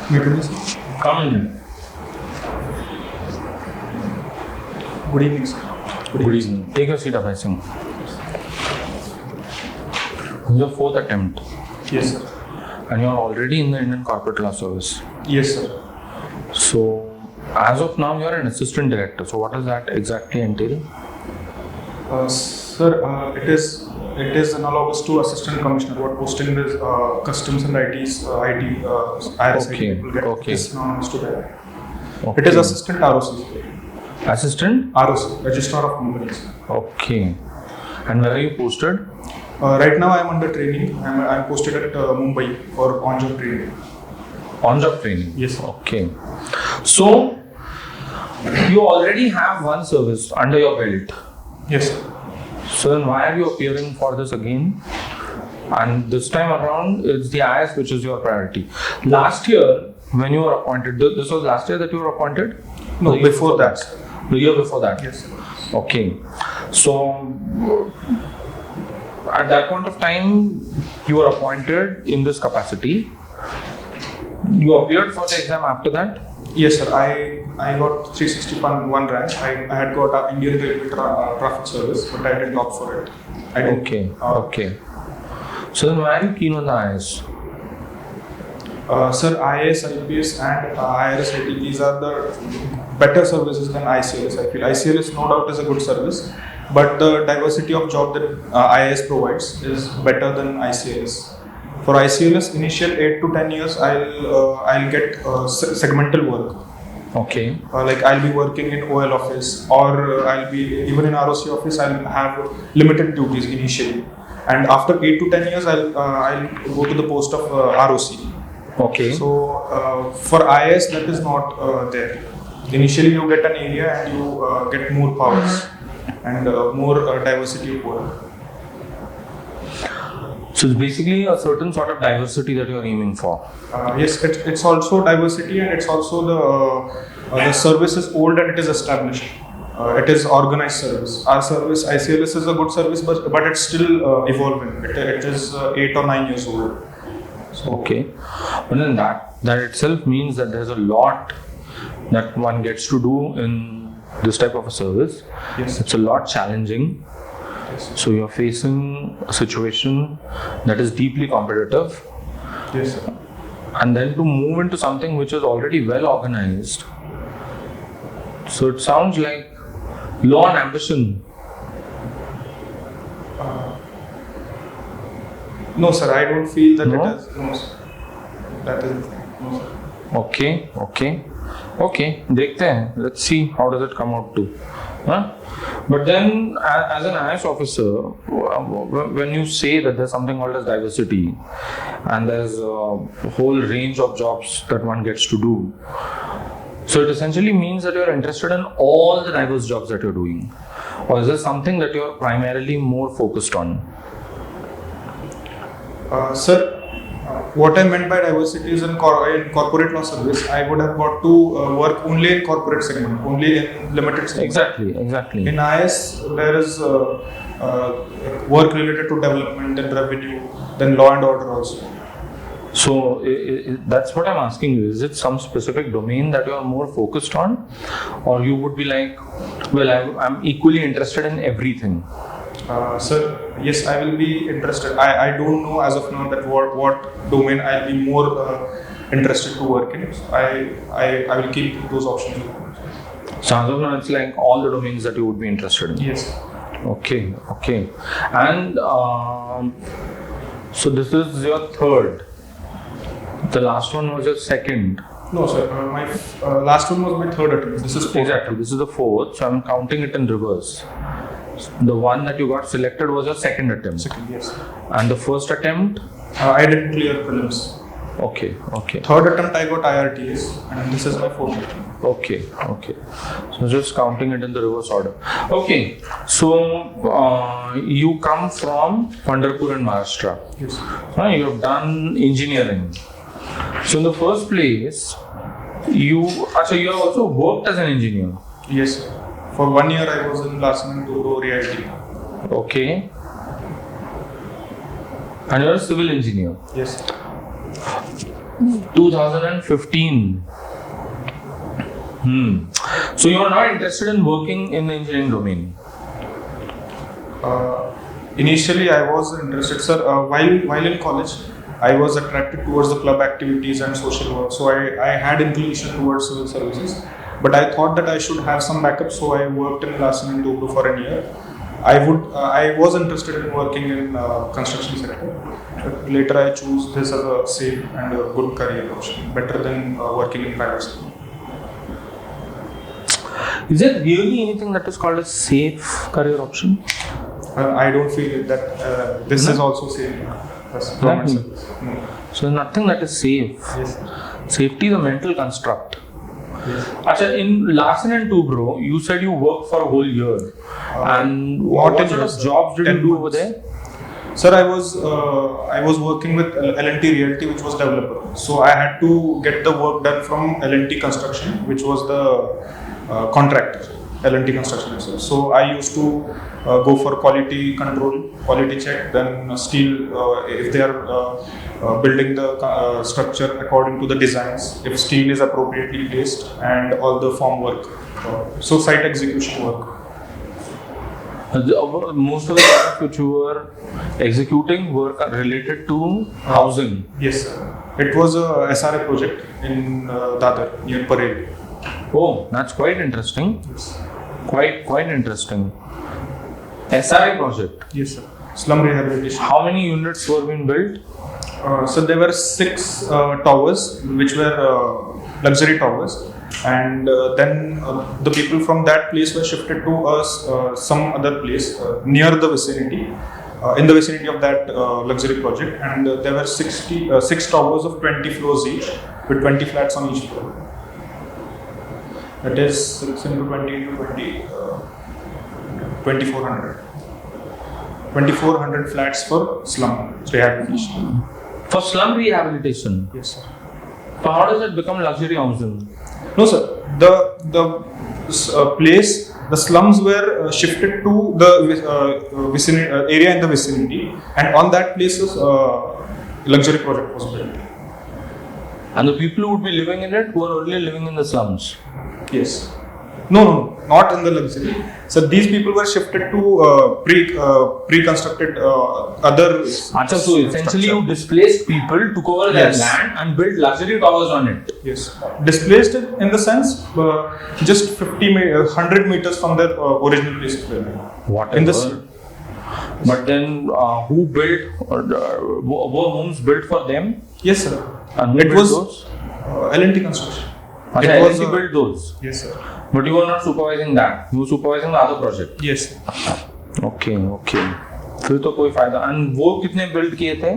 Come in. Good evening, sir. Good evening. Take your seat, Abhay Singh. This is your fourth attempt, Yes, sir. and you are already in the Indian Corporate Law Service. Yes, sir. So, as of now, you are an assistant director. So, what does that exactly entail? Sir, it is analogous to assistant commissioner. What posting is customs and IRS Okay, people get. okay. It's analogous to that. Okay. It is assistant ROC. Assistant? ROC, Registrar of Companies. Okay. And where are you posted? Right now, I am under training. I am posted at Mumbai for on-job training. On-job training? Yes. Okay. So, you already have one service under your belt. Yes, sir. So then why are you appearing for this again? And this time around, it's the IS which is your priority. Last year, when you were appointed, this was last year that you were appointed? No, The year before that. The year before that? Yes, sir. Okay. So, at that point of time, you were appointed in this capacity. You appeared for the exam after that? Yes, sir. I got 361 rank. I had got Indian Railway Traffic Service, but I didn't opt for it. I didn't. Okay. Okay. So then why are you keen on the IS? Sir, IAS, IPS and IRS IT, these are the better services than ICLS. I feel ICLS no doubt is a good service, but the diversity of job that IAS provides is better than ICLS. For ICLS, initial 8 to 10 years, I'll get segmental work. Okay. Like I'll be working in OL office, or I'll be even in ROC office. I'll have limited duties initially, and after 8 to 10 years, I'll go to the post of ROC. Okay. So for IAS, that is not there. Initially, you get an area and you get more powers and more diversity of work. So it's basically a certain sort of diversity that you're aiming for. Yes, it's also diversity, and it's also the service is old and it is established. It is organized service. Our service, ICLS, is a good service, but it's still evolving. It is 8 or 9 years old. So, Okay. But then that itself means that there's a lot that one gets to do in this type of a service. yes, It's a lot challenging. yes, So you're facing a situation that is deeply competitive. yes, sir. And then to move into something which is already well organized. So it sounds like law and ambition. No, sir. I don't feel that No? it is. No, sir. That is no, sir. Okay. देखते हैं. Let's see how does it come out to. Huh? But then, as an IS officer, when you say that there's something called as diversity, and there's a whole range of jobs that one gets to do, so it essentially means that you're interested in all the diverse jobs that you're doing, or is there something that you're primarily more focused on? Sir, what I meant by diversity is in corporate law service, I would have got to work only in corporate segment, only in limited segment. Exactly. In IS, there is work related to development and revenue, then law and order also. So that's what I'm asking you. Is it some specific domain that you are more focused on, or you would be like, well, I'm equally interested in everything? Sir, yes, I will be interested. I don't know as of now that what domain I'll be more interested to work in. So I will keep those options open. So as of now, it's like all the domains that you would be interested in. Yes. Okay. And so this is your third. The last one was your second. No, sir. My last one was my third attempt. This is fourth. Exactly. This is the fourth. So I'm counting it in reverse. The one that you got selected was your second attempt. Second, yes. And the first attempt? I didn't clear prelims. Okay. Third attempt I got IRTS, and this is my fourth attempt. Okay. So just counting it in the reverse order. Okay. So you come from Pandharpur in Maharashtra. Yes. You have done engineering. So in the first place, you have also worked as an engineer. Yes, sir. For 1 year I was in Larsen & Toubro RIT. Okay. And you're a civil engineer. Yes. 2015. So you are not interested in working in the engineering domain? Initially, I was interested, sir. While in college, I was attracted towards the club activities and social work. So I had inclination towards civil services. But I thought that I should have some backup, so I worked in Larsen & Toubro for a year. I was interested in working in construction sector. But later, I chose this as a safe and a good career option, better than working in private sector. Is there really anything that is called a safe career option? I don't feel that this is also safe. Yes, government service. No. So nothing that is safe. Yes. Safety is a mental construct. Yes. Achha, in Larsen & Toubro, you said you worked for a whole year. And what what in sort of years, jobs did you 10 do months. over there? Sir, I was working with L&T Realty, which was developer. So I had to get the work done from L&T Construction, which was the contractor, L&T Construction itself. So I used to go for quality control, quality check, then steel, if they are building the structure according to the designs, if steel is appropriately placed, and all the form work. So site execution work. Most of the projects which you were executing were related to housing. Yes, sir. It was a SRA project in Dadar, near Parel. Oh, that's quite interesting. Yes. Quite interesting. SRA project. Yes, sir. Slum rehabilitation. How many units were being built? So there were 6 towers, which were luxury towers, and then the people from that place were shifted to some other place near the vicinity, in the vicinity of that luxury project, and there were 6 towers of 20 floors each, with 20 flats on each floor. That is 6 into 20 into 20, 2400. 2400 flats for slum rehabilitation. For slum rehabilitation. Yes, sir. So how does it become luxury housing? No, sir. The place, the slums were shifted to the vicinity, area in the vicinity, and on that place, luxury project was built. And the people who would be living in it were earlier living in the slums. Yes. No, not in the luxury. So these people were shifted to pre-constructed other. Achha, so essentially you displaced people, took over their Yes. land and built luxury towers on it. Yes. Displaced in the sense just 100 meters from their original place of living. Whatever. In the sea. But then who built, were homes built for them? Yes, sir. And who It built was those? L&T construction. Achha, It was LNT built those. Yes, sir. But you were not supervising that. You were supervising the other project. Yes. Okay. फिर तो कोई फायदा. And वो कितने build किए थे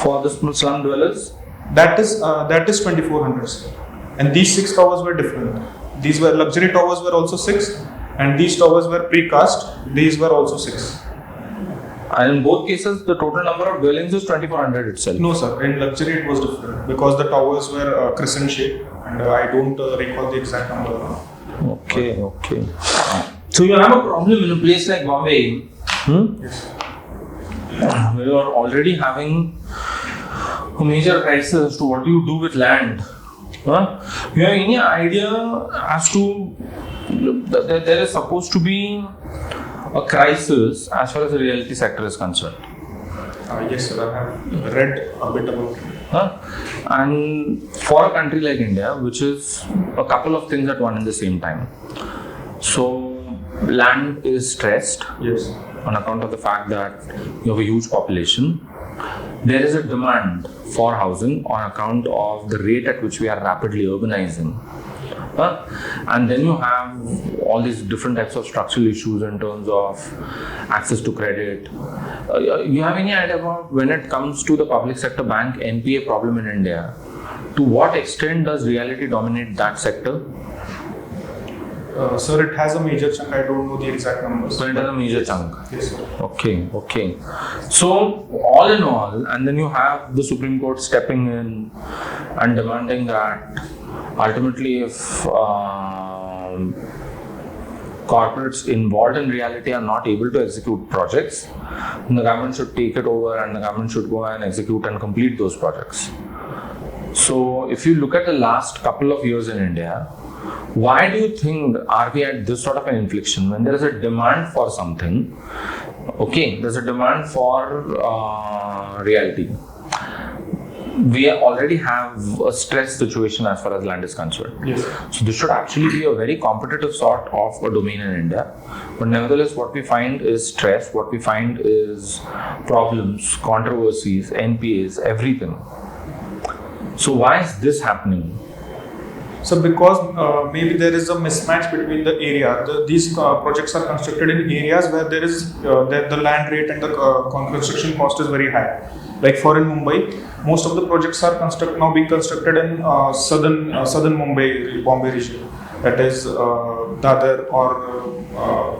for the slum dwellers? That is 2400, sir. And these 6 towers were different. These were luxury towers were also 6, and these towers were precast. These were also 6. And in both cases, the total number of dwellings is 2400 itself. No, sir. In luxury, it was different because the towers were crescent shaped, and I don't recall the exact number now. Okay. So you have a problem in a place like Bombay. Yes. We are already having a major crisis as to what do you do with land. You have any idea as to that there is supposed to be a crisis as far as the realty sector is concerned? Yes, sir. I have read a bit about it. And for a country like India, which is a couple of things at one and the same time. So land is stressed. Yes. On account of the fact that you have a huge population. There is a demand for housing on account of the rate at which we are rapidly urbanizing. And then you have all these different types of structural issues in terms of access to credit. You have any idea about when it comes to the public sector bank NPA problem in India? To what extent does reality dominate that sector? Sir, it has a major chunk. I don't know the exact numbers. So it has a major chunk. Yes, sir. Okay. So all in all, and then you have the Supreme Court stepping in and demanding that ultimately if corporates involved in reality are not able to execute projects, then the government should take it over and the government should go and execute and complete those projects. So if you look at the last couple of years in India, why do you think are we at this sort of an inflection when there is a demand for something? Okay, there's a demand for reality. We already have a stress situation as far as land is concerned. Yes. So this should actually be a very competitive sort of a domain in India. But nevertheless, what we find is stress, what we find is problems, controversies, NPAs, everything. So why is this happening? So because maybe there is a mismatch between the area. These projects are constructed in areas where there is the land rate and the construction cost is very high. Like in Mumbai, most of the projects are now being constructed in southern Mumbai, Bombay region. That is Dadar or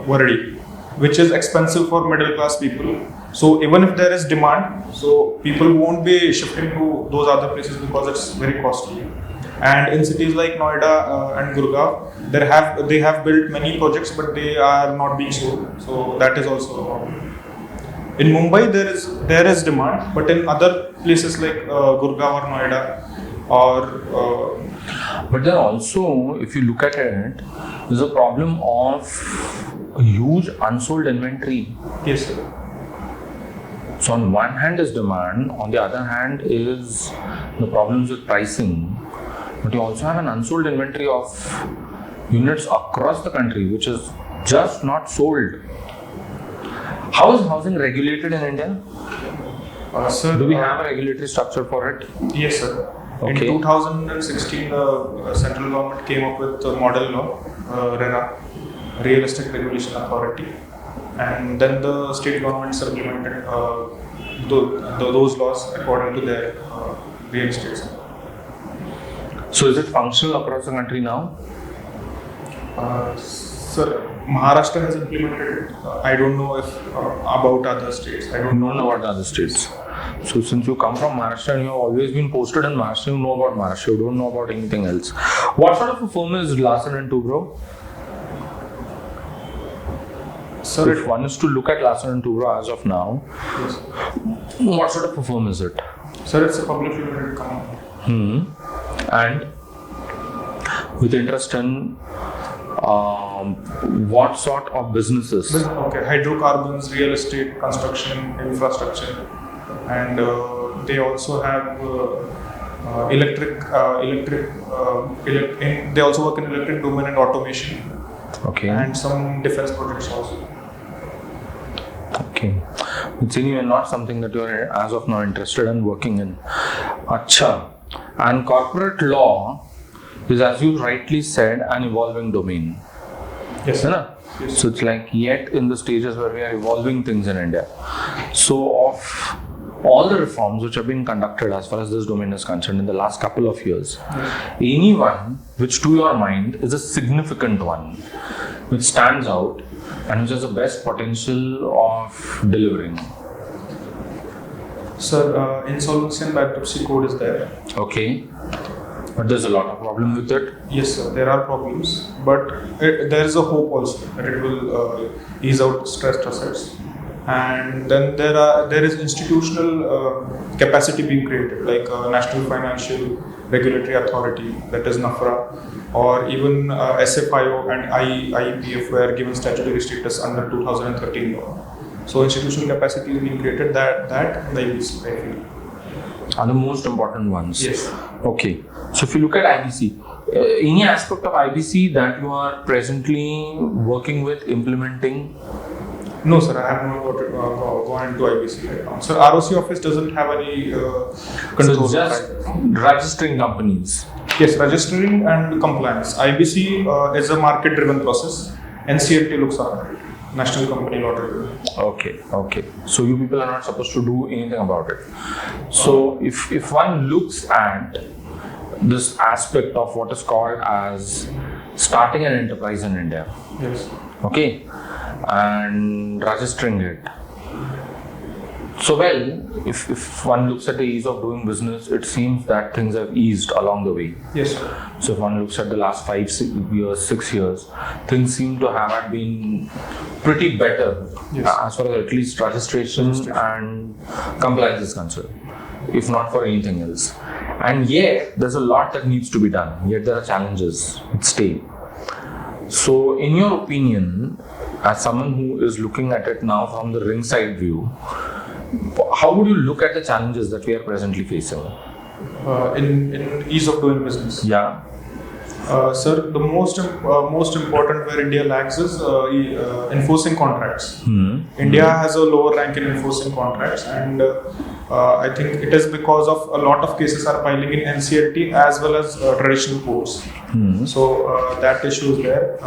Waradi, which is expensive for middle class people. So even if there is demand, so people won't be shifting to those other places because it's very costly. And in cities like Noida and Gurgaon, they have built many projects, but they are not being sold. So that is also a problem. In Mumbai, there is demand, but in other places like Gurgaon or Noida, or but then also, if you look at it, there's a problem of a huge unsold inventory. yes, sir. So on one hand is demand, on the other hand is the problems with pricing. But you also have an unsold inventory of units across the country, which is just not sold. How is housing regulated in India? Sir, Do we have a regulatory structure for it? Yes, sir. Okay. In 2016, the central government came up with a model law, RERA, Real Estate Regulation Authority, and then the state governments implemented those laws according to their real estate. So is it functional across the country now? Sir, Maharashtra has implemented it. I don't know if about other states. I don't know. Don't know about the other states. So since you come from Maharashtra and you have always been posted in Maharashtra, you know about Maharashtra, you don't know about anything else. What sort of a firm is Larsen & Toubro? Sir, If one is to look at Larsen & Toubro as of now, yes. what sort of a firm is it? Sir, it's a publicly limited company. And with interest in what sort of businesses? Okay, hydrocarbons, real estate, construction, infrastructure, and they also have they also work in electric domain and automation, Okay. and some defense projects also. Okay. It's anyway not something that you're as of now interested in working in. Acha. And corporate law is, as you rightly said, an evolving domain. Yes, है sir. ना? Yes. So it's like yet in the stages where we are evolving things in India. So of all the reforms which have been conducted as far as this domain is concerned in the last couple of years, any one which to your mind is a significant one, which stands out and which has the best potential of delivering. Sir, insolvency and bankruptcy code is there. Okay. But there's a lot of problem with it. Yes, sir, there are problems, but there is a hope also that it will ease out stressed assets. And then there is institutional capacity being created, like National Financial Regulatory Authority, that is NAFRA, or even SFIO and IEPF were given statutory status under 2013 law. So institutional capacity is being created that the IBC, I feel. Are the most important ones. Yes. Okay. So if you look at IBC, any aspect of IBC that you are presently working with, implementing? No, sir, I have not gone into IBC right now. Sir, ROC office doesn't have any control. So just registering companies. Yes, registering and compliance. IBC is a market-driven process. NCLT looks after it. National Company Law Tribunal. Okay. So you people are not supposed to do anything about it. So if one looks at this aspect of what is called as starting an enterprise in India, Yes. okay, and registering it. So well, if one looks at the ease of doing business, it seems that things have eased along the way. Yes, sir. So if one looks at the last 6 years, things seem to have been pretty better as far as at least registration and compliance is concerned, if not for anything else. And yet, there's a lot that needs to be done. Yet, there are challenges that stay. So, in your opinion, as someone who is looking at it now from the ringside view, how would you look at the challenges that we are presently facing? In ease of doing business. Yeah. Sir, the most important where India lags is enforcing contracts. India has a lower rank in enforcing contracts, and I think it is because of a lot of cases are piling in NCLT as well as traditional courts. So that issue is there.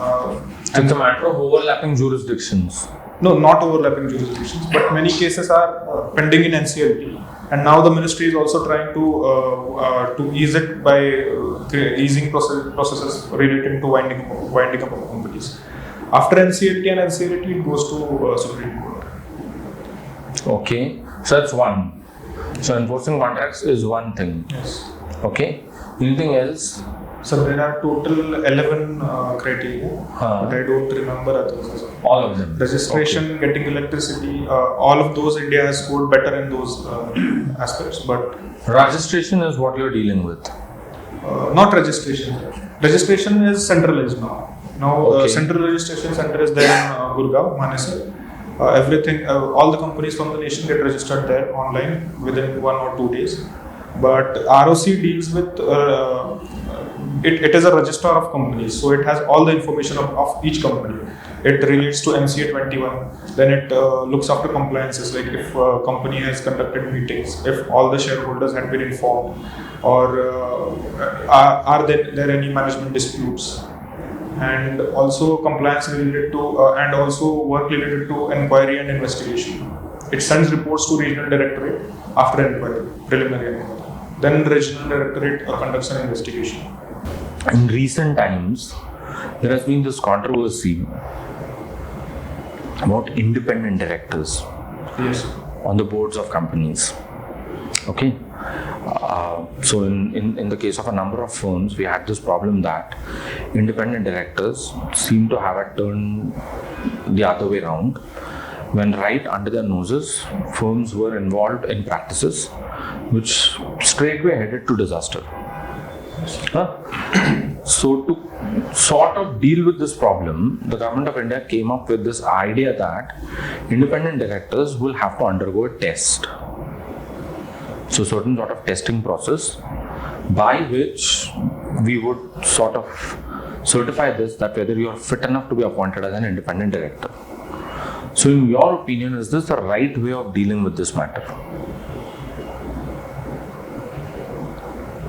And it's a matter of overlapping jurisdictions. No, not overlapping jurisdictions, but many cases are pending in NCLT. And now the ministry is also trying to ease it by easing processes relating to winding up of companies. After NCLT and NCLT, it goes to Supreme Court. Okay, so that's one. So enforcing contracts is one thing. Yes. Okay. Anything else? So there are total 11 criteria, but I don't remember others. All of them. Registration, getting electricity, all of those India has scored better in those aspects, but Registration is what you're dealing with. not registration. Registration is centralized now. Now central registration center is there in Gurgaon, Manesar. Everything, all the companies from the nation get registered there online within 1 or 2 days. But ROC deals with it is a registrar of companies, so it has all the information of each company. It relates to MCA 21, then it looks after compliances, like if a company has conducted meetings, if all the shareholders had been informed, or are there any management disputes, and also compliance related to and also work related to inquiry and investigation. It sends reports to regional directorate after inquiry, preliminary inquiry. Then regional directorate conducts an investigation. In recent times, there has been this controversy about independent directors Yes. on the boards of companies. Okay. So in the case of a number of firms, we had this problem that independent directors seem to have it turned the other way around, when right under their noses, firms were involved in practices which straightway headed to disaster. So to sort of deal with this problem, the government of India came up with this idea that independent directors will have to undergo a test. So certain sort of testing process by which we would sort of certify this, that whether you are fit enough to be appointed as an independent director. So in your opinion, is this the right way of dealing with this matter?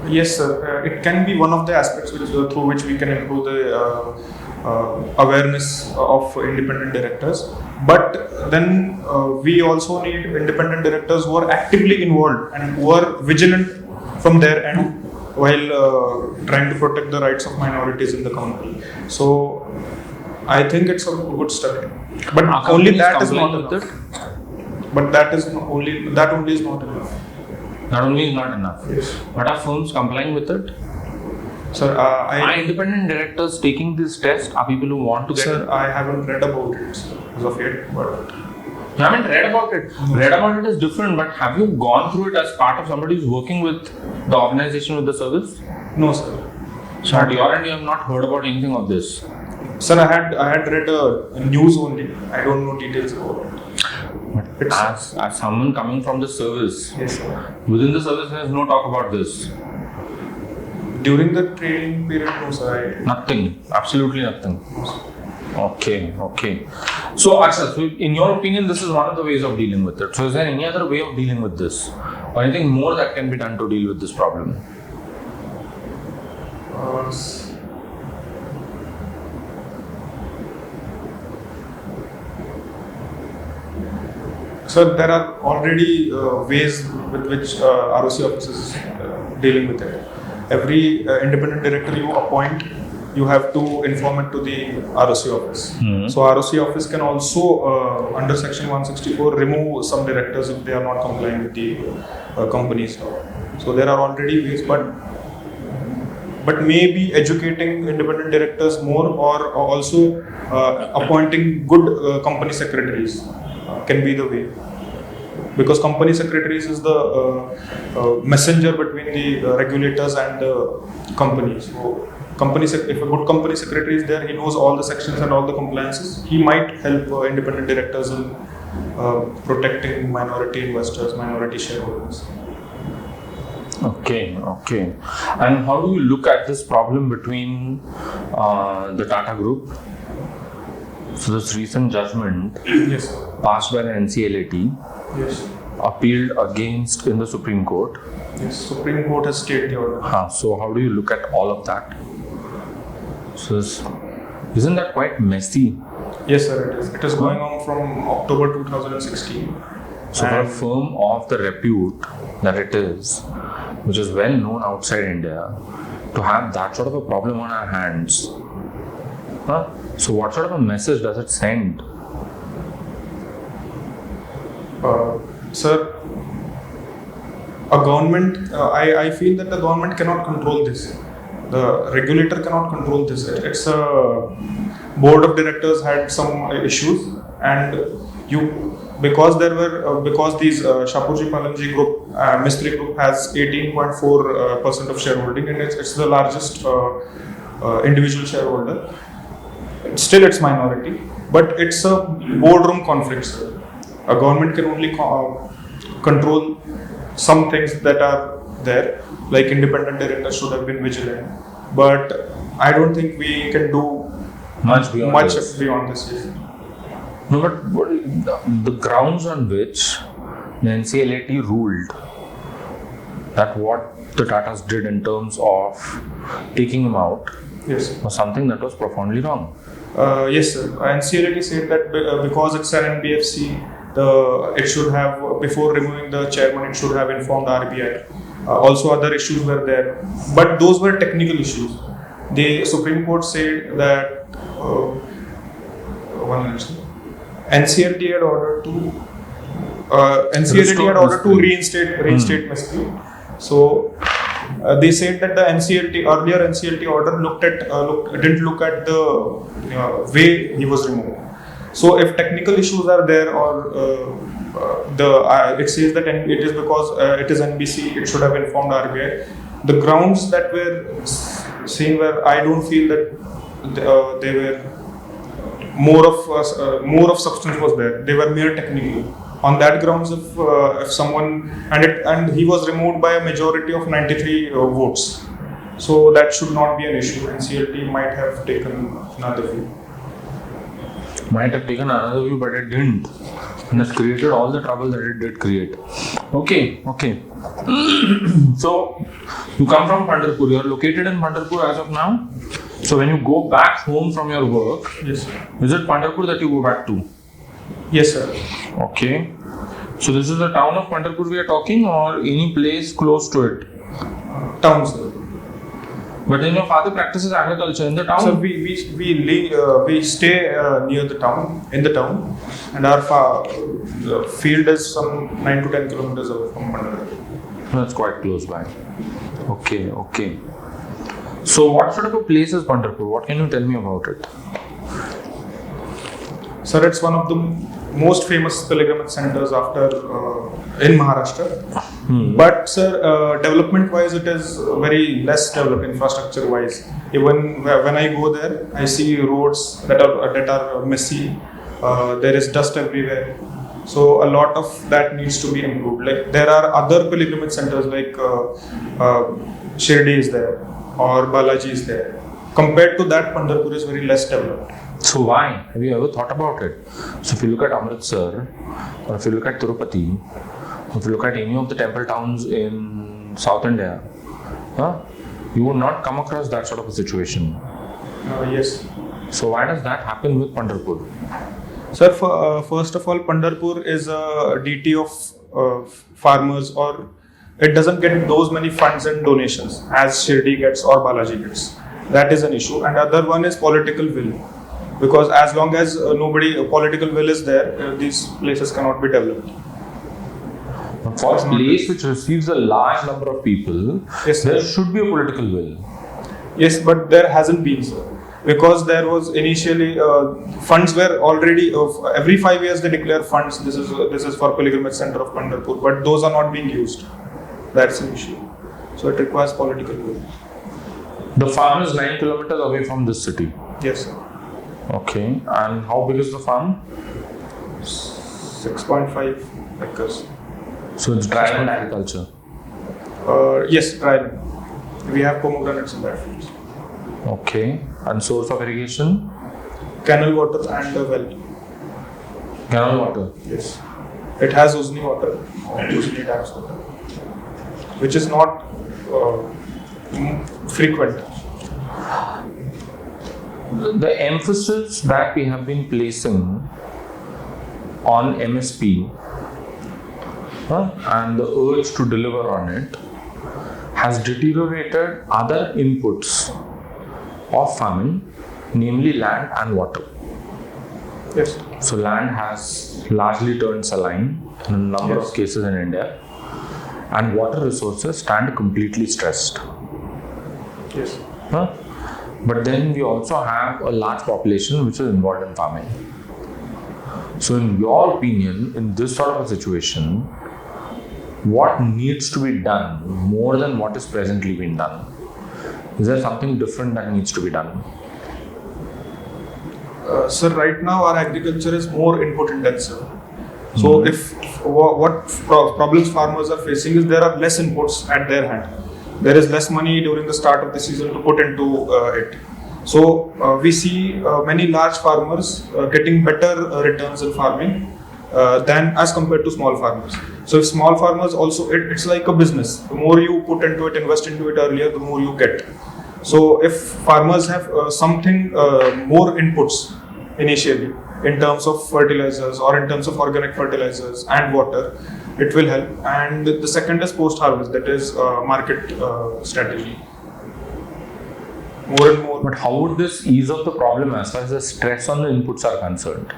Yes, sir. It can be one of the aspects through which we can improve the awareness of independent directors. But then we also need independent directors who are actively involved and who are vigilant from their end while trying to protect the rights of minorities in the company. So I think it's a good step. But only that is not enough. But that only is not enough. Not only is not enough. Yes. But are firms complying with it? Sir, Are independent directors taking this test? Are people who want to get Sir, I haven't read about it as of yet, but You haven't read about it. Read about it is different, but have you gone through it as part of somebody who's working with the organization, with the service? no, sir. So at your end, you have not heard about anything of this. Sir, I had read news only. I don't know details about it. But as someone coming from the service, Yes, sir. within the service, there is no talk about this. During the training period, no, sir. Nothing. Absolutely nothing. Okay. So, Akshat, so in your opinion, this is one of the ways of dealing with it. So, is there any other way of dealing with this? Or anything more that can be done to deal with this problem? So there are already ways with which ROC office is dealing with it. Every independent director you appoint, you have to inform it to the ROC office. So ROC office can also, under section 164, remove some directors if they are not complying with the company's law. So there are already ways, but maybe educating independent directors more, or also appointing good company secretaries can be the way. because company secretaries is the messenger between the regulators and the company. So if a good company secretary is there, he knows all the sections and all the compliances. He might help independent directors in protecting minority investors, minority shareholders. Okay. And how do you look at this problem between the Tata Group? So this recent judgment Yes, sir. passed by the NCLAT, Yes. appealed against in the Supreme Court. Yes. Supreme Court has stayed the order. So how do you look at all of that? So isn't that quite messy? Yes, sir. It is. It is going on from October 2016. So for a And- firm of the repute that it is, which is well known outside India, to have that sort of a problem on our hands, so what sort of a message does it send? Sir, a government, I feel that the government cannot control this. The regulator cannot control this. It's a board of directors had some issues, and because these Shapoorji Pallonji group, Mistry group has 18.4% of shareholding, and it's the largest individual shareholder. Still, it's minority, but it's a boardroom conflict, sir. A government can only control some things that are there, like independent directors should have been vigilant. But I don't think we can do Much beyond this. beyond this. Yes. No, but the grounds on which the NCLAT ruled that what the Tatas did in terms of taking him out Yes. was something that was profoundly wrong. Yes, sir. NCLAT said that because it's an NBFC, it should have, before removing the chairman, it should have informed RBI. Also, other issues were there, but those were technical issues. The Supreme Court said that one minute, sir. NCLT had ordered to reinstate Mistry. So they said that the earlier NCLT order didn't look at the way he was removed. So if technical issues are there, or it says that it is because it is NBC, it should have informed RBI. The grounds that were seen were, I don't feel that they were more of substance was there. They were mere technical. On that grounds, if someone and he was removed by a majority of 93 votes, so that should not be an issue. NCLT might have taken another view. Might have taken another view, but it didn't. And it created all the trouble that it did create. Okay. So, you come from Pandharpur. You are located in Pandharpur as of now. So, when you go back home from your work, Yes, sir. is it Pandharpur that you go back to? Yes, sir. Okay. So, this is the town of Pandharpur we are talking, or any place close to it? Town, sir. But then your father practices agriculture in the town? So we stay near the town, in the town, and our field is some 9 to 10 kilometers away from Pandharpur. That's quite close by. Okay. So, what sort of a place is Pandharpur? What can you tell me about it? Sir, it's one of the most famous pilgrimage centers in Maharashtra. But sir, development-wise, it is very less developed infrastructure-wise. Even when I go there, I see roads that are messy. There is dust everywhere. So a lot of that needs to be improved. Like there are other pilgrimage centers like Shirdi is there or Balaji is there. Compared to that, Pandharpur is very less developed. So why? Have you ever thought about it? So if you look at Amritsar, or if you look at Tirupati, or if you look at any of the temple towns in South India, you would not come across that sort of a situation. Yes. So why does that happen with Pandharpur? Sir, first of all, Pandharpur is a DT of farmers, or it doesn't get those many funds and donations as Shirdi gets or Balaji gets. That is an issue. And other one is political will. Because as long as political will is there, these places cannot be developed. For a place which receives a large number of people, Yes, sir. there should be a political will. Yes, but there hasn't been, sir. because there was initially funds were already every 5 years they declare funds. This is for pilgrimage center of Pandharpur, but those are not being used. That's an issue. So it requires political will. The farm is 9 kilometers away from this city. Yes, sir. Okay. And how big is the farm? 6.5 acres. So it's dry land agriculture. Yes, dry land. We have pomegranates in that field. Okay. And source of irrigation? Canal water and a well. Canal water. Yes. It has Uzni water, Uzni dams water, which is not frequent. The emphasis that we have been placing on MSP and the urge to deliver on it has deteriorated other inputs of farming, namely land and water. Yes. So land has largely turned saline in a number of cases in India, and water resources stand completely stressed. Yes. But then we also have a large population which is involved in farming. So in your opinion, in this sort of a situation, what needs to be done more than what is presently being done? Is there something different that needs to be done? Sir, right now our agriculture is more input intensive. So if what problems farmers are facing is there are less inputs at their hand. There is less money during the start of the season to put into it. So we see many large farmers getting better returns in farming than as compared to small farmers. So if small farmers also, it's like a business. The more you put into it, invest into it earlier, the more you get. So if farmers have something more inputs initially in terms of fertilizers or in terms of organic fertilizers and water, it will help. And the second is post-harvest, that is market strategy. More and more. But how would this ease up the problem as far as the stress on the inputs are concerned?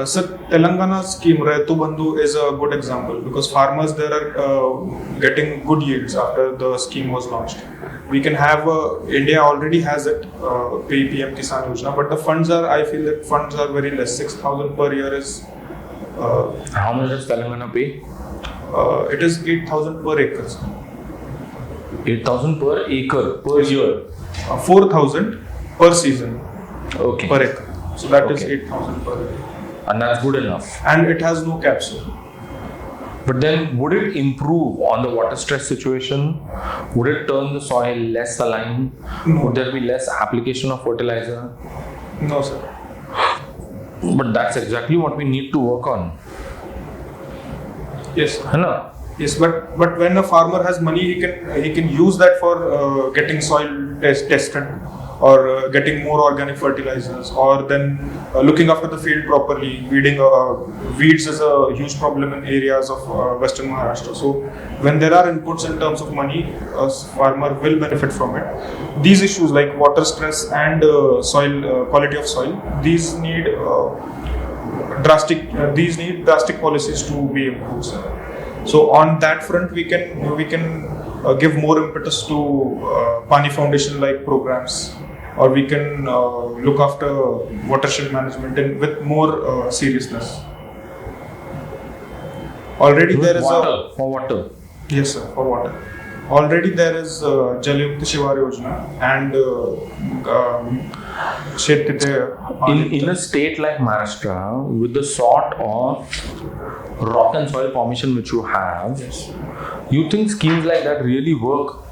Sir, Telangana scheme Raitu Bandhu is a good example because farmers there are getting good yields after the scheme was launched. We can have India already has it, PM Kisan Yojana, but the funds are, I feel that funds are very less. 6,000 per year is. How much does Telangana pay? It is 8,000 per acre. 8,000 per acre per year. 4,000 per season. Okay. Per acre. So that is Okay. 8,000 per acre. And that's good enough. And it has no cap, sir. But then would it improve on the water stress situation? Would it turn the soil less saline? No. Would there be less application of fertilizer? No, sir. But that's exactly what we need to work on. Yes, sir. है ना? Yes, but when a farmer has money, he can use that for getting soil tested or getting more organic fertilizers, or then looking after the field properly. Weeding weeds is a huge problem in areas of Western Maharashtra. So when there are inputs in terms of money, a farmer will benefit from it. These issues like water stress and soil quality of soil, these need drastic policies to be improved. So on that front, we can give more impetus to Pani Foundation like programs, or we can look after watershed management with more seriousness. Already there is for water. Yes, sir, for water. Already there is Jal Yukt Shivar Yojana and In a state like Maharashtra, with the sort of rock and soil formation which you have, Yes. you think schemes like that really work?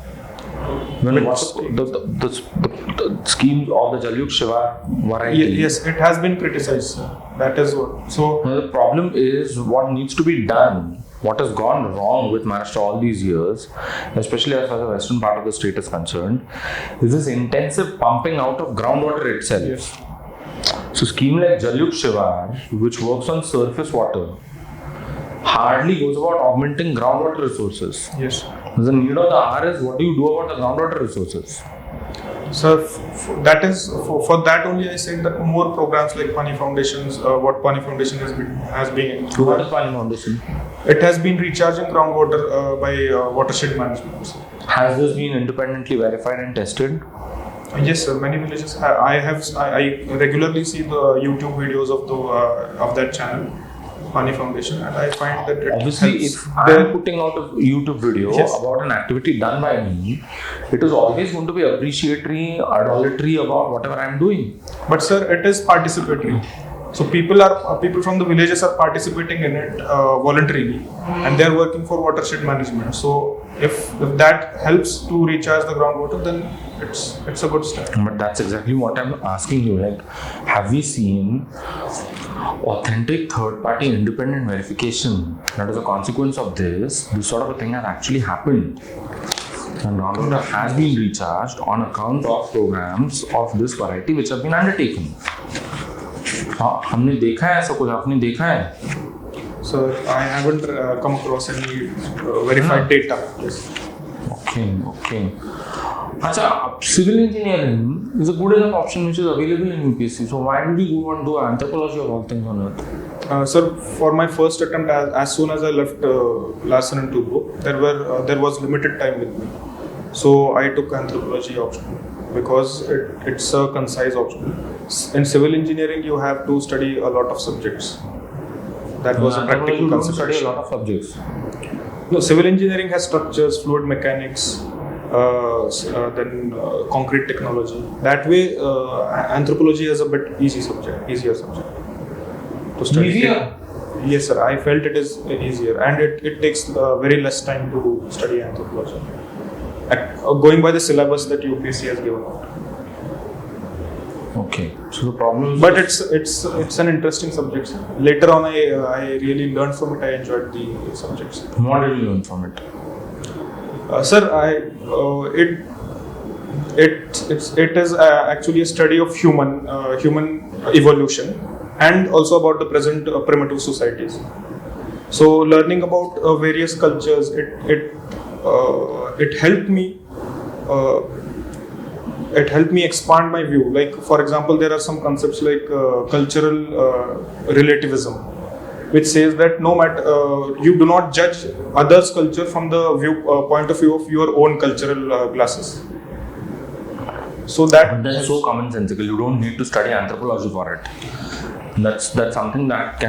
When Which the schemes of the Jal Yukt Shivar variety. Yes, it has been criticized, sir. That is what. So Now, the problem is what needs to be done. What has gone wrong with Maharashtra all these years, especially as far as the western part of the state is concerned, is this intensive pumping out of groundwater itself. yes, So, scheme like Jal Yukt Shivar, which works on surface water, hardly goes about augmenting groundwater resources. yes. The need of the hour is what do you do about the groundwater resources? So that is for that only I said that more programs like Pani Foundations, what Pani Foundation has been. So, what is Pani Foundation? It has been recharging groundwater by watershed management. Has this been independently verified and tested? Yes, sir. Many villages. I regularly see the YouTube videos of that channel, Pani Foundation, and I find that it Obviously, helps. if I'm putting out a YouTube video Yes. about an activity done by me, it is always going to be appreciatory, idolatry about whatever I'm doing. But sir, it is participatory. So people from the villages are participating in it voluntarily, and they are working for watershed management. So if that helps to recharge the groundwater, then it's a good start. But that's exactly what I'm asking you. Like, have we seen authentic third-party independent verification that is a consequence of this sort of a thing has actually happened? And groundwater has been recharged on account of programs of this variety which have been undertaken. हाँ, हमने देखा है ऐसा कुछ आपने देखा है? So I haven't come across any verified data. Yes. Okay. अच्छा, civil engineering is a good enough option which is available in UPSC. So why did you go and do anthropology of all things on earth? Sir, for my first attempt, as soon as I left Larsen and Toubro, there was limited time with me. So I took anthropology option because it's a concise option. In civil engineering, you have to study a lot of subjects. That was a practical study a consideration. lot of subjects. No, civil engineering has structures, fluid mechanics, then concrete technology. That way, anthropology is a bit easier subject to study. Easier? Yes, sir. I felt it is easier, and it takes very less time to study anthropology. Going by the syllabus that UPSC has given out. Okay. So the problem is, But it's an interesting subject. Sir. Later on, I really learned from it. I enjoyed the subjects. what did you learn from it? Sir, it is actually a study of human evolution, and also about the present primitive societies. So learning about various cultures, it helped me. It helped me expand my view. Like, for example, there are some concepts like cultural relativism, which says that no matter you do not judge others' culture from the point of view of your own cultural glasses. So But that's so commonsensical. You don't need to study anthropology for it. That's something that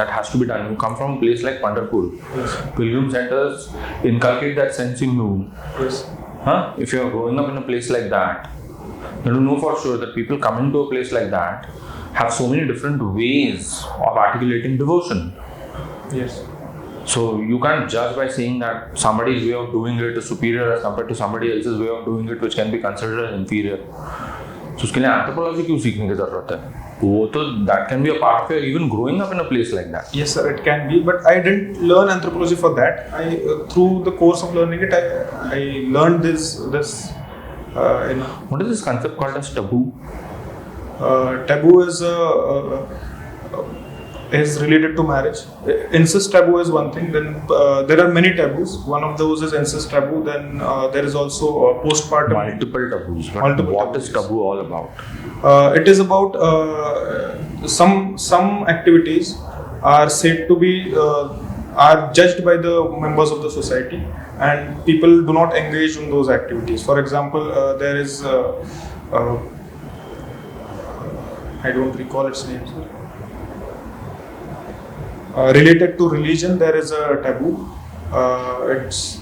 has to be done. You come from a place like Pandharpur. Yes. Pilgrim centers inculcate that sense in you. Yes. If you're growing up in a place like that, then you know for sure that people coming to a place like that have so many different ways of articulating devotion. Yes. So you can't judge by saying that somebody's way of doing it is superior as compared to somebody else's way of doing it, which can be considered as inferior. So उसके लिए anthropology क्यों सीखने की ज़रूरत है? वो तो that can be a part of your even growing up in a place like that. Yes, sir, it can be, but I didn't learn anthropology for that. Through the course of learning it, I learned this. What is this concept called as taboo? Taboo is related to marriage. Incest taboo is one thing. Then there are many taboos. One of those is incest taboo. Then there is also postpartum. Multiple taboos. But Multiple what taboos, is taboo all about? It is about some activities are said to be are judged by the members of the society, and people do not engage in those activities. For example, there is I don't recall its name, sir. Related to religion, there is a taboo. It's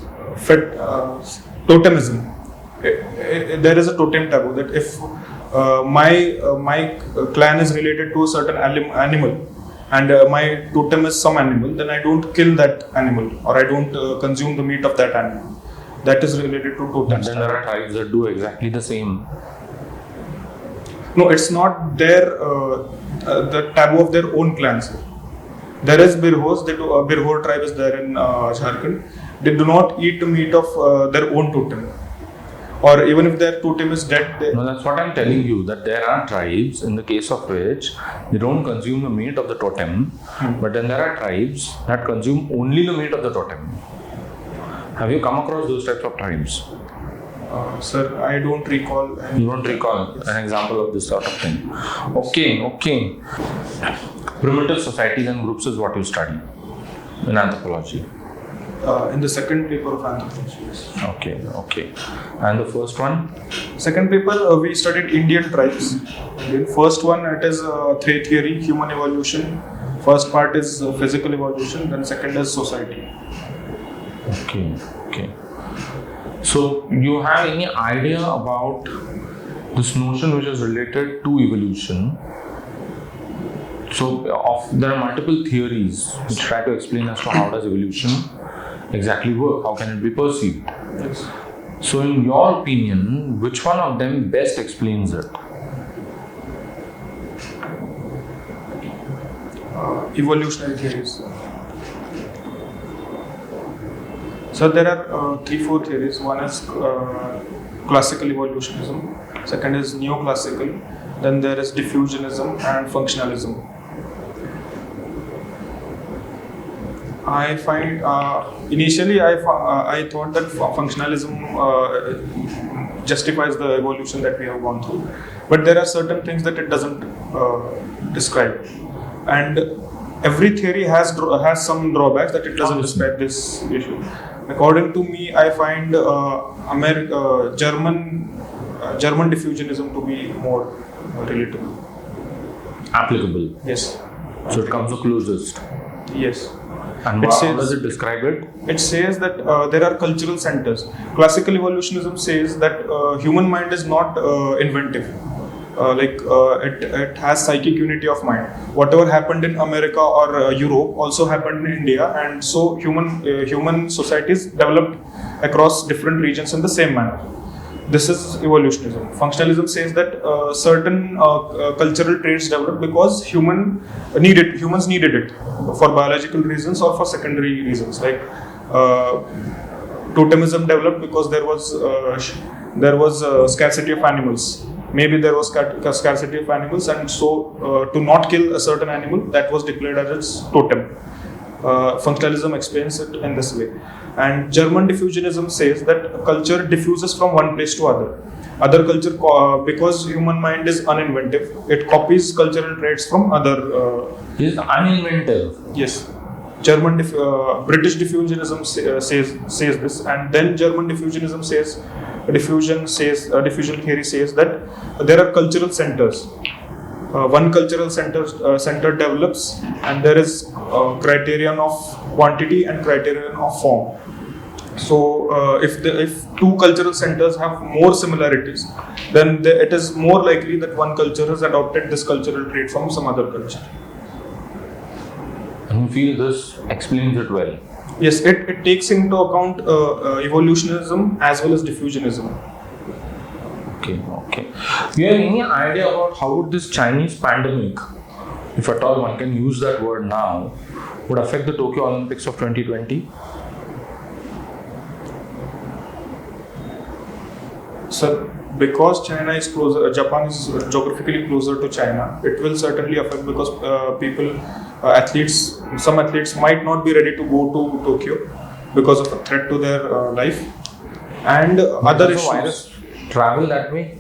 totemism. There is a totem taboo that if my clan is related to a certain animal, and my totem is some animal, then I don't kill that animal, or I don't consume the meat of that animal. That is related to totem. And then there are tribes that do exactly the same. No, it's not their the taboo of their own clans. There is Birhos. Birhor tribe is there in Jharkhand. They do not eat the meat of their own totem, or even if their totem is dead. No, that's what I'm telling you, that there are tribes in the case of which they don't consume the meat of the totem, but then there are tribes that consume only the meat of the totem. Have you come across those types of tribes? Sir, I don't recall. You don't recall an example of this sort of thing. Okay. Primitive societies and groups is what you study in anthropology. In the second paper of anthropology. Yes. Okay. And the first one? Second paper, we studied Indian tribes. Again, first one, it is theory, human evolution. First part is physical evolution, then second is society. Okay. So, you have any idea about this notion which is related to evolution? So, there are multiple theories which try to explain as to how does evolution exactly work, how can it be perceived. Yes. So, in your opinion, which one of them best explains it? Evolutionary theories. So there are 3-4 theories. One is classical evolutionism, second is neoclassical, then there is diffusionism and functionalism. I find initially I thought that functionalism justifies the evolution that we have gone through, but there are certain things that it doesn't describe, and every theory has some drawbacks that it doesn't describe this issue. According to me, I find German diffusionism to be more relatable. Applicable. Yes. So it comes the closest. Yes. And how does it describe it? It says that there are cultural centers. Classical evolutionism says that human mind is not inventive. It has psychic unity of mind. Whatever happened in America or Europe also happened in India, and so human societies developed across different regions in the same manner. This is evolutionism. Functionalism says that certain cultural traits developed because humans needed it for biological reasons or for secondary reasons. Like totemism developed because there was scarcity of animals. Maybe there was scarcity of animals, and so to not kill a certain animal, that was declared as its totem. Functionalism explains it in this way. And German diffusionism says that culture diffuses from one place to other culture, because human mind is uninventive. It copies cultural traits from other. Is uninventive. Yes. British diffusionism says this, and then German diffusionism says. Diffusion theory says that there are cultural centers. One cultural center develops, and there is criterion of quantity and criterion of form. So, if two cultural centers have more similarities, then it is more likely that one culture has adopted this cultural trait from some other culture. And you feel this explains it well? Yes, it takes into account evolutionism as well as diffusionism. Okay. Do you have any idea about how would this Chinese pandemic, if at all one can use that word now, would affect the Tokyo Olympics of 2020? So, because China is closer, Japan is geographically closer to China, it will certainly affect, because some athletes might not be ready to go to Tokyo because of a threat to their life, and other issues. Virus travel that way?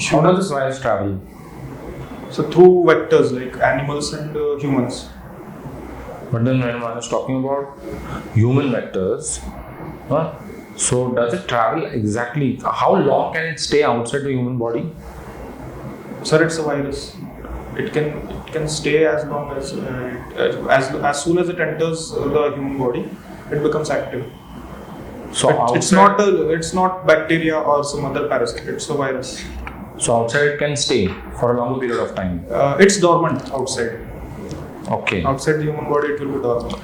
How does this virus travel? So through vectors like animals and humans. But then when I was talking about human vectors, so does it travel exactly? How long can it stay outside the human body? Sir, it's a virus. It can stay as long as soon as it enters the human body, it becomes active. So it's not bacteria or some other parasite. It's a virus. So outside it can stay for a longer period of time. It's dormant outside. Okay. Outside the human body, it will be dormant.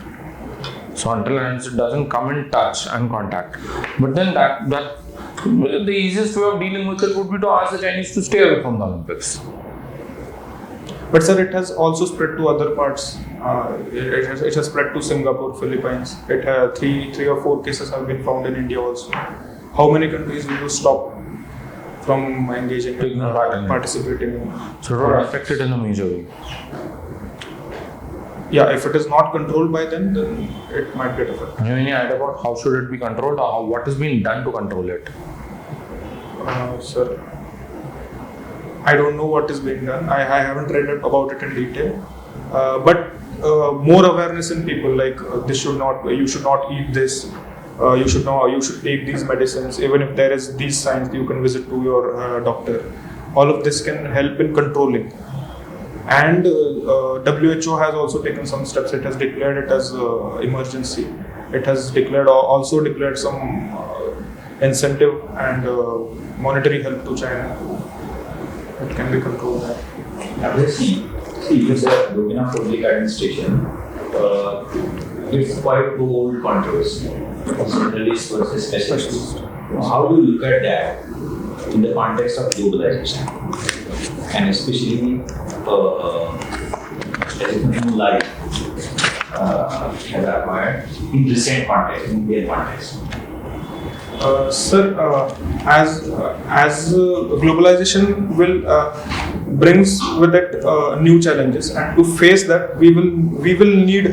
So until and it doesn't come in touch and contact. But then that the easiest way of dealing with it would be to ask the Chinese to stay away from the Olympics. But sir, it has also spread to other parts. It has spread to Singapore, Philippines. It has 3 or 4 cases have been found in India also. How many countries will you stop from engaging in participating? So it will affect it in a major way. Yeah, if it is not controlled by them, then it might get affected. Do you have any idea about how should it be controlled, or what is being done to control it? Sir, I don't know what is being done. I haven't read about it in detail. but more awareness in people, like you should not eat this. You should take these medicines. Even if there is these signs, you can visit to your doctor. All of this can help in controlling. And WHO has also taken some steps. It has declared it as emergency. It has also declared some incentive and monetary help to China. It can be controlled. See, with the domain of public administration, it's quite too old controversy. Generalists versus specialists. How do you look at that in the context of globalization? And especially as a new life has acquired in recent context, in Indian context. Sir, as globalization will brings with it new challenges, and to face that, we will need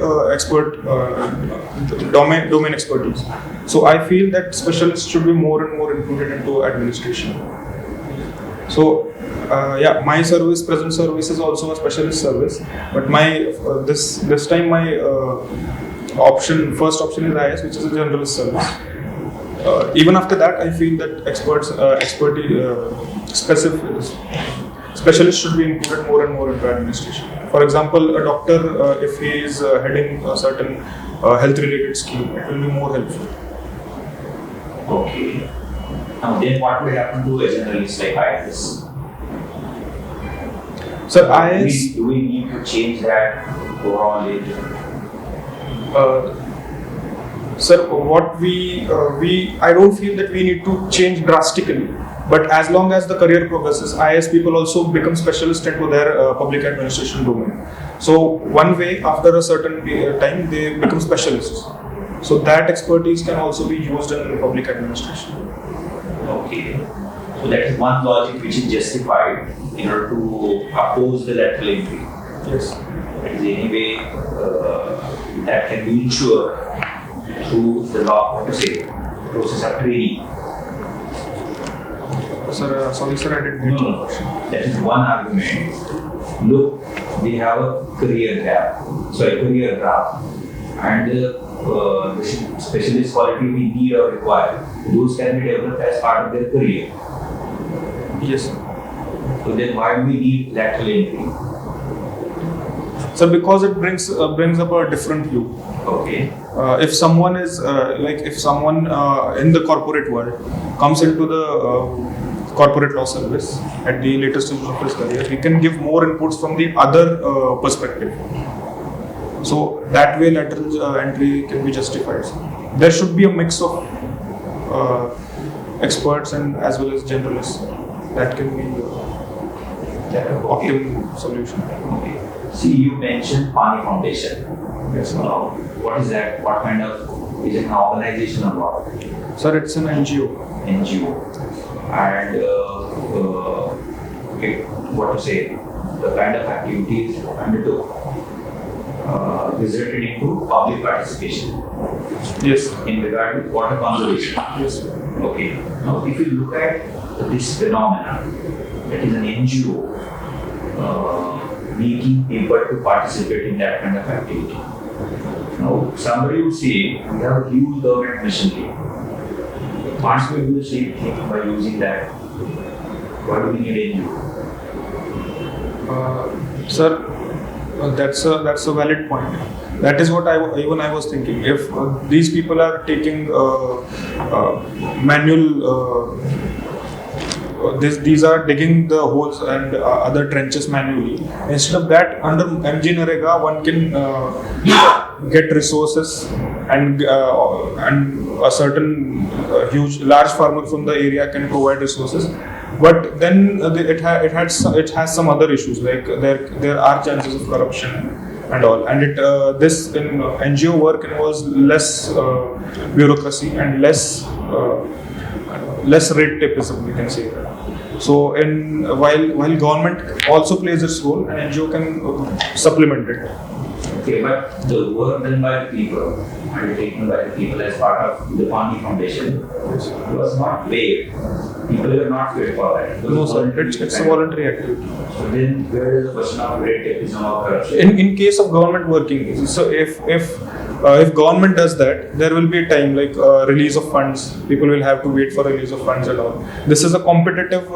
domain expertise. So I feel that specialists should be more and more included into administration. So my present service is also a specialist service, but my this time my first option is IS, which is a generalist service. Even after that, I feel that specialists should be included more and more into administration. For example, a doctor, if he is heading a certain health-related scheme, it will be more helpful. Okay. Now then what will happen to a generalist like IS? Sir, IS... Do we need to change that overall age? Sir, I don't feel that we need to change drastically. But as long as the career progresses, IS people also become specialists into their public administration domain. So one way, after a certain time, they become specialists. So that expertise can also be used in public administration. Okay. So that is one logic which is justified in order to oppose the lateral entry. Yes. That is anyway that can be ensured through the process of training. Sir, sorry sir, I didn't get No. That is one argument. Look, we have a career gap, and the specialist quality we need or require, those can be developed as part of their career. Yes. So then why do we need lateral entry? Sir, because it brings up a different view. Okay. If someone is if someone in the corporate world comes into the corporate law service at the later stage of his career, he can give more inputs from the other perspective. So that way lateral entry can be justified. There should be a mix of experts and as well as generalists. That can be the optimum solution. Okay. See, you mentioned Pani Foundation. Yes. What is that? What kind of, is it an organization or what? Sir, it's an NGO. NGO. And what to say, the kind of activities undertook resulted into public participation. Yes. In regard to water conservation. Yes. Okay. Now, if you look at this phenomenon, that is an NGO making people to participate in that kind of activity. Now, somebody would say, we have a huge government machinery. Can't we do the same thing by using that? Why do we need NGO? Sir, that's a valid point. That is what I was thinking. If these people are taking manual, these are digging the holes and other trenches manually. Instead of that, under MG Narega, one can get resources and a certain large farmer from the area can provide resources. But then it has some other issues, like there are chances of corruption and all, and this in NGO work involves less bureaucracy and less red tapeism, we can say. So while government also plays its role, an NGO can supplement it. Okay, but the work done by the people, undertaken by the people as part of the Pani Foundation, was not paid. People were not paid for that. It was No, sir. voluntary It's a kind of- voluntary activity. So then, where is the question of red tapeism or corruption? In case of government working, so if government does that, there will be a time like release of funds. People will have to wait for release of funds and all. This is a competitive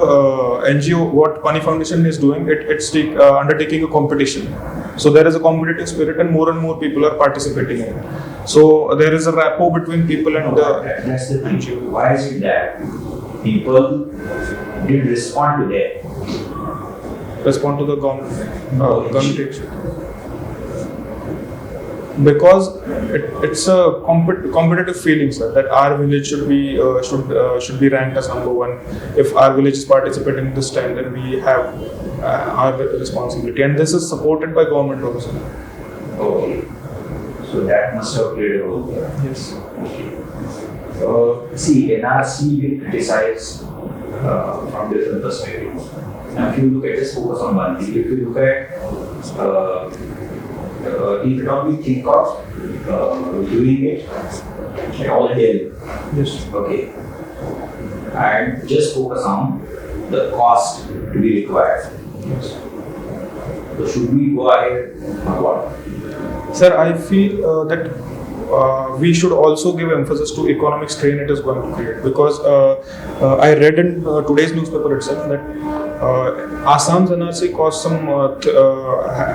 NGO. What Pani Foundation is doing, undertaking a competition. So there is a competitive spirit, and more people are participating in it. So there is a rapport between people and the That's the thing. Why is it that people did respond to that? respond to the government action. Because it's a competitive feeling, sir, that our village should be ranked as number one. If our village is participating this time, then we have our responsibility, and this is supported by government also. Okay. So that must have played a role there. Yes. See, NRC will criticize from different perspectives. Now, if you look at this focus on one thing, if you look at if at all we think of doing it at all Delhi, Yes. okay, and just focus on the cost to be required. Yes. So should we go ahead or what? Sir, I feel that we should also give emphasis to economic strain it is going to create, because I read in today's newspaper itself that Assam's NRC cost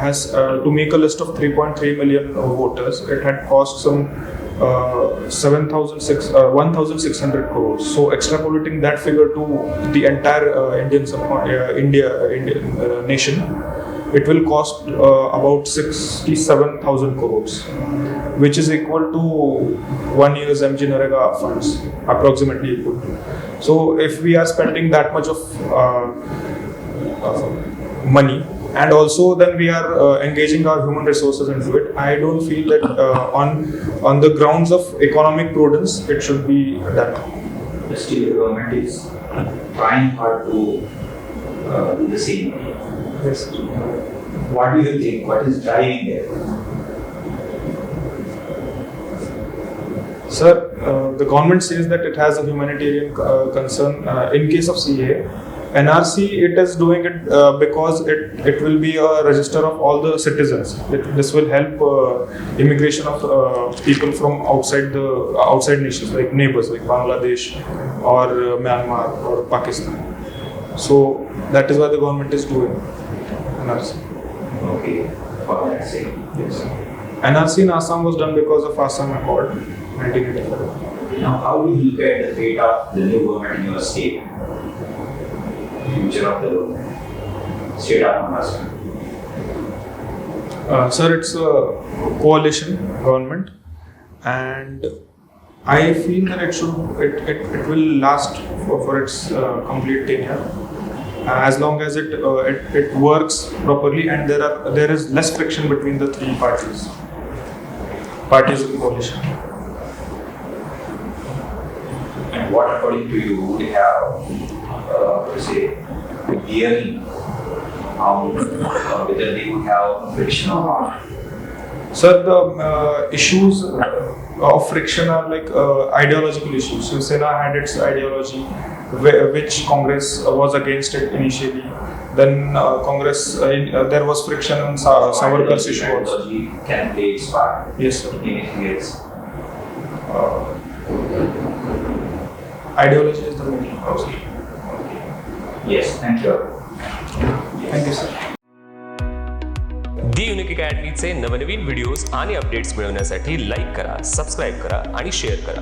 has to make a list of 3.3 million voters. It had cost some 1,600 crores. So extrapolating that figure to the entire Indian nation, it will cost about 67,000 crores, which is equal to 1 year's MG Narega funds, approximately equal to. So if we are spending that much of money, and also then we are engaging our human resources into it, I don't feel that on the grounds of economic prudence it should be done. The state government is trying hard to do the same. Yes. What do you think? What is driving there? Sir, the government says that it has a humanitarian concern. In case of CA, NRC, it is doing it because it will be a register of all the citizens. This will help immigration of people from outside nations, like neighbors, like Bangladesh or Myanmar or Pakistan. So that is why the government is doing NRC. Okay, for that sake. Yes. NRC in Assam was done because of Assam Accord, 1985. Now, how do you look at the fate of the new government in your state? Future of the government, state of Maharashtra. Sir, it's a coalition government, and I feel that it will last for its complete tenure, as long as it works properly and there is less friction between the three parties of the coalition. And what, according to you, would have, say, bearing on whether they would have friction or not? Sir, the issues of friction are like ideological issues. Shiv Sena had its ideology, which Congress was against it initially. Then Congress, there was friction on Savarkar's issue also. Ideology can play its part. Yes, sir. Anything else? Ideology is the main cause. Yes, thank you. Thank you, sir. The unique अकॅडमीचे नवनवीन videos आणि updates मिळवण्यासाठी like करा, subscribe करा आणि share करा.